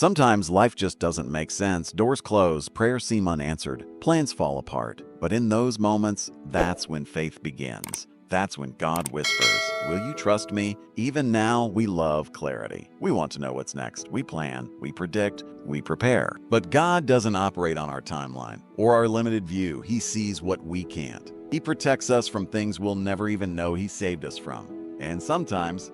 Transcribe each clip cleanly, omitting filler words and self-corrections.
Sometimes life just doesn't make sense. Doors close, prayers seem unanswered, plans fall apart. But in those moments, that's when faith begins. That's when God whispers, "Will you trust me?" Even now, we love clarity. We want to know what's next. We plan, we predict, we prepare. But God doesn't operate on our timeline or our limited view. He sees what we can't. He protects us from things we'll never even know He saved us from. And sometimes,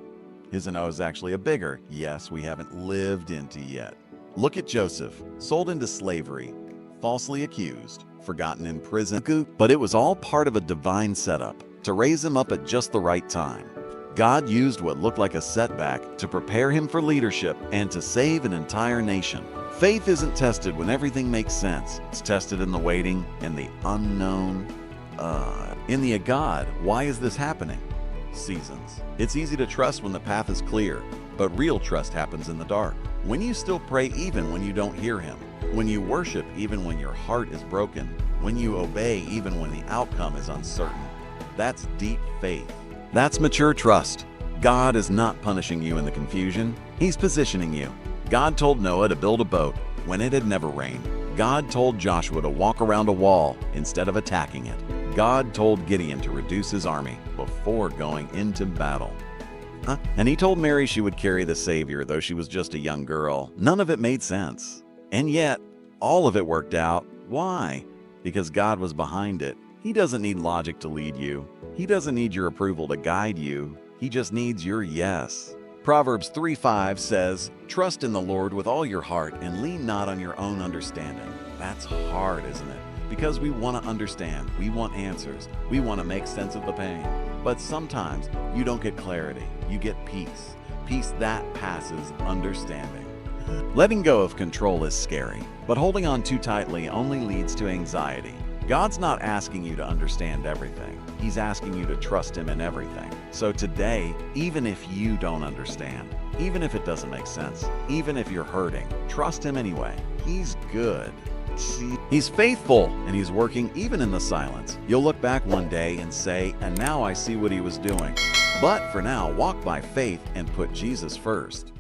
His no is actually a bigger yes we haven't lived into yet. Look at Joseph, sold into slavery, falsely accused, forgotten in prison. But it was all part of a divine setup to raise him up at just the right time. God used what looked like a setback to prepare him for leadership and to save an entire nation. Faith isn't tested when everything makes sense. It's tested in the waiting and the unknown. In the God, why is this happening? Seasons. It's easy to trust when the path is clear, but real trust happens in the dark. When you still pray even when you don't hear Him, when you worship even when your heart is broken, when you obey even when the outcome is uncertain. That's deep faith. That's mature trust. God is not punishing you in the confusion. He's positioning you. God told Noah to build a boat when it had never rained. God told Joshua to walk around a wall instead of attacking it. God told Gideon to reduce his army before going into battle. And He told Mary she would carry the Savior, though she was just a young girl. None of it made sense. And yet, all of it worked out. Why? Because God was behind it. He doesn't need logic to lead you. He doesn't need your approval to guide you. He just needs your yes. Proverbs 3:5 says, "Trust in the Lord with all your heart and lean not on your own understanding." That's hard, isn't it? Because we want to understand, we want answers, we want to make sense of the pain. But sometimes you don't get clarity, you get peace. Peace that passes understanding. Letting go of control is scary, but holding on too tightly only leads to anxiety. God's not asking you to understand everything. He's asking you to trust Him in everything. So today, even if you don't understand, even if it doesn't make sense, even if you're hurting, trust Him anyway. He's good. He's faithful, and He's working even in the silence. You'll look back one day and say, "And now I see what He was doing." But for now, walk by faith and put Jesus first.